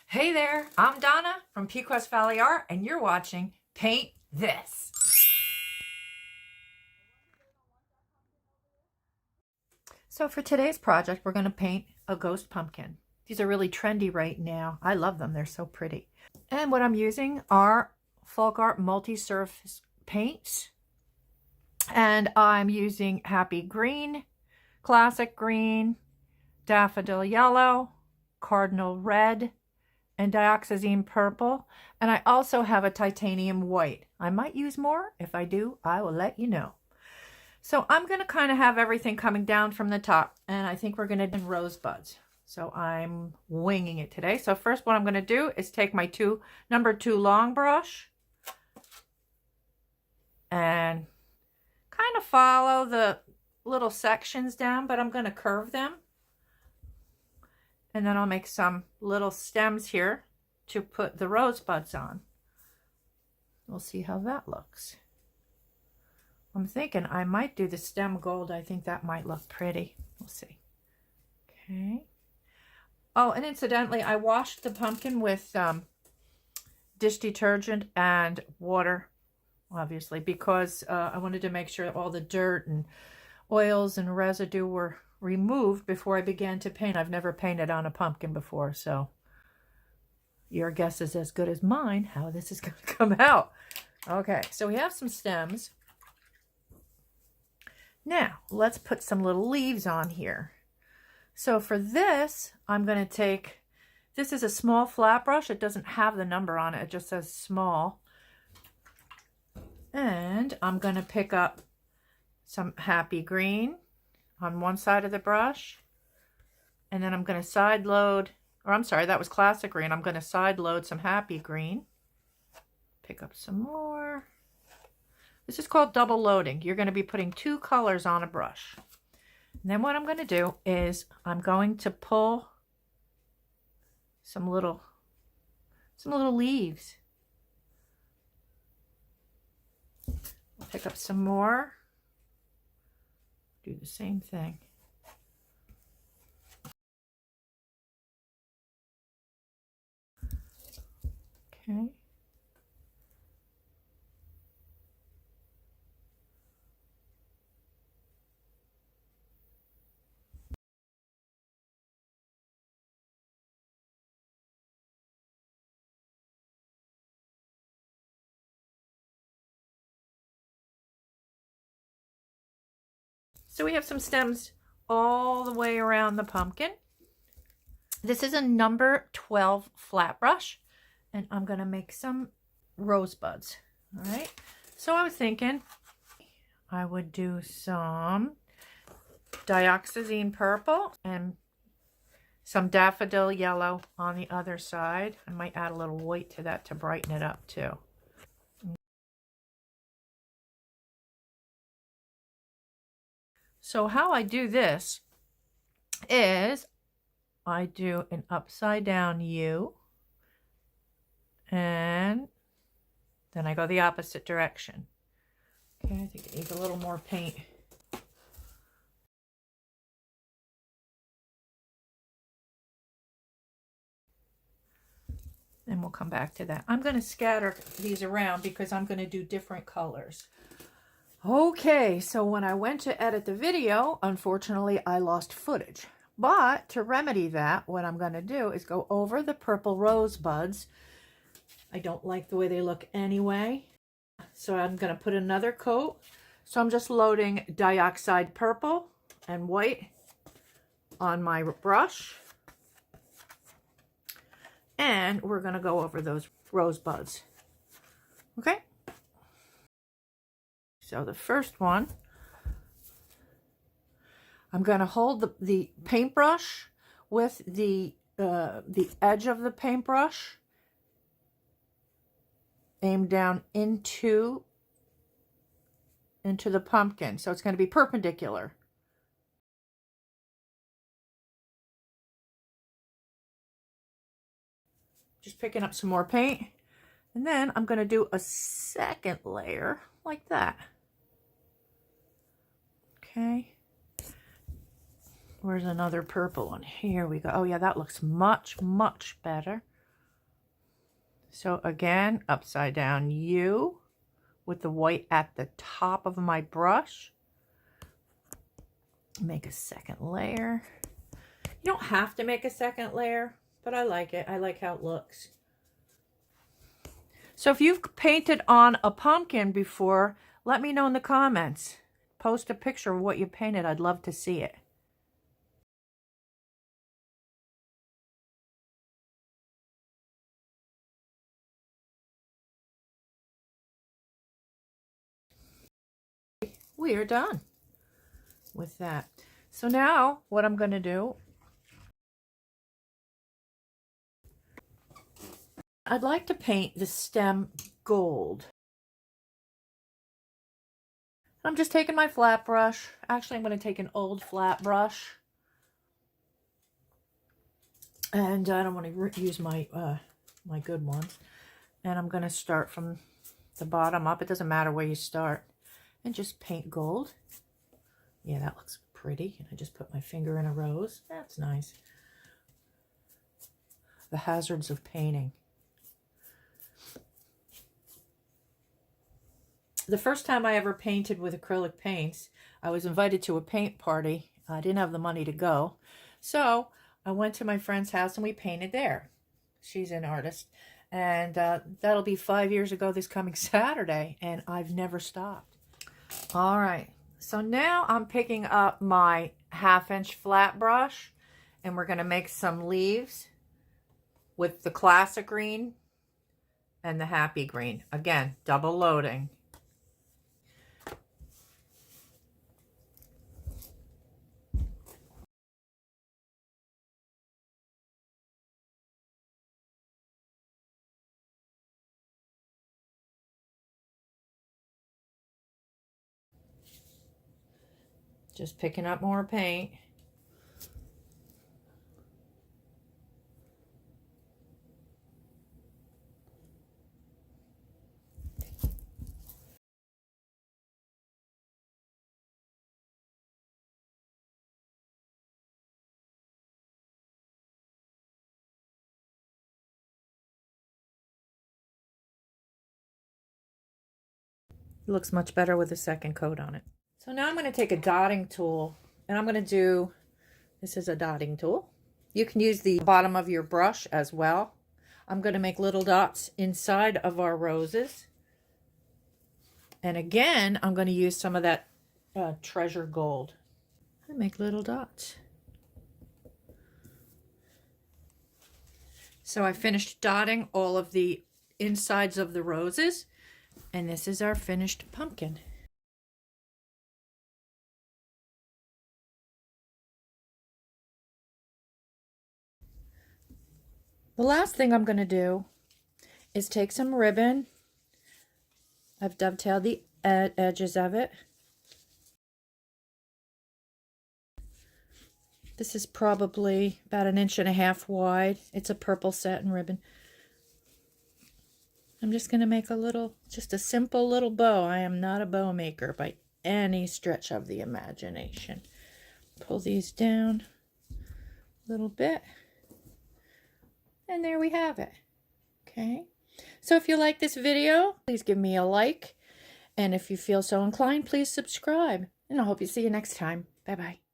Hey there, I'm Donna from Pequest Valley Art, and you're watching Paint This. So for today's project, we're going to paint a ghost pumpkin. These are really trendy right now. I love them. They're so pretty. And what I'm using are FolkArt Multi-surface paints. And I'm using Happy Green, Classic Green, Daffodil Yellow, Cardinal Red, and Dioxazine Purple. And I also have a titanium white. I might use more. If I do, I will let you know. So I'm going to kind of have everything coming down from the top. And I think we're going to do rosebuds. So I'm winging it today. So first what I'm going to do is take my number 2 long brush and kind of follow the little sections down, but I'm going to curve them. And then I'll make some little stems here to put the rosebuds on. We'll see how that looks. I'm thinking I might do the stem gold. I think that might look pretty. We'll see. Okay. Oh, and incidentally, I washed the pumpkin with dish detergent and water, obviously, because I wanted to make sure all the dirt and oils and residue were removed before I began to paint. I've never painted on a pumpkin before, so your guess is as good as mine how this is going to come out. Okay, so we have some stems. Now, let's put some little leaves on here. So for this, I'm going to take, this is a small flat brush. It doesn't have the number on it. It just says small. And I'm going to pick up some Happy Green on one side of the brush, and then I'm going to side load, or I'm sorry, that was Classic Green. I'm going to side load some Happy Green. Pick up some more. This is called double loading. You're going to be putting 2 colors on a brush. And then what I'm going to do is I'm going to pull some little leaves. I'll pick up some more. Do the same thing. Okay. So we have some stems all the way around the pumpkin. This is a number 12 flat brush, and I'm going to make some rosebuds. All right. So I was thinking I would do some Dioxazine Purple and some Daffodil Yellow on the other side. I might add a little white to that to brighten it up too. So how I do this is I do an upside down U, and then I go the opposite direction. Okay, I think I need a little more paint. And we'll come back to that. I'm going to scatter these around because I'm going to do different colors. Okay, so when I went to edit the video, unfortunately, I lost footage. But to remedy that, what I'm going to do is go over the purple rosebuds. I don't like the way they look anyway. So I'm going to put another coat. So I'm just loading Dioxazine Purple and white on my brush. And we're going to go over those rosebuds. Okay? So the first one, I'm going to hold the paintbrush with the edge of the paintbrush aimed down into the pumpkin. So it's going to be perpendicular. Just picking up some more paint. And then I'm going to do a second layer like that. Okay. Where's another purple one? Here we go. Oh yeah, that looks much, much better. So again, upside down U with the white at the top of my brush. Make a second layer. You don't have to make a second layer, but I like it. I like how it looks. So if you've painted on a pumpkin before, let me know in the comments. Post a picture of what you painted. I'd love to see it. We are done with that. So now what I'm going to do, I'd like to paint the stem gold. I'm just taking my flat brush. Actually, I'm going to take an old flat brush. And I don't want to use my my good ones. And I'm going to start from the bottom up. It doesn't matter where you start. And just paint gold. Yeah, that looks pretty. I just put my finger in a rose. That's nice. The hazards of painting. The first time I ever painted with acrylic paints, I was invited to a paint party. I didn't have the money to go. So I went to my friend's house and we painted there. She's an artist. And that'll be 5 years ago this coming Saturday. And I've never stopped. All right. So now I'm picking up my 1/2-inch flat brush. And we're going to make some leaves with the classic green and the happy green. Again, double loading. Just picking up more paint. It looks much better with a second coat on it. So now I'm going to take a dotting tool and I'm going to do, this is a dotting tool. You can use the bottom of your brush as well. I'm going to make little dots inside of our roses. And again, I'm going to use some of that treasure gold. I make little dots. So I finished dotting all of the insides of the roses. And this is our finished pumpkin. The last thing I'm going to do is take some ribbon. I've dovetailed the edges of it. This is probably about 1.5 inches wide. It's a purple satin ribbon. I'm just going to make a little, just a simple little bow. I am not a bow maker by any stretch of the imagination. Pull these down a little bit. And there we have it. Okay. So if you like this video, please give me a like. And if you feel so inclined, please subscribe. And I hope you see you next time. Bye-bye.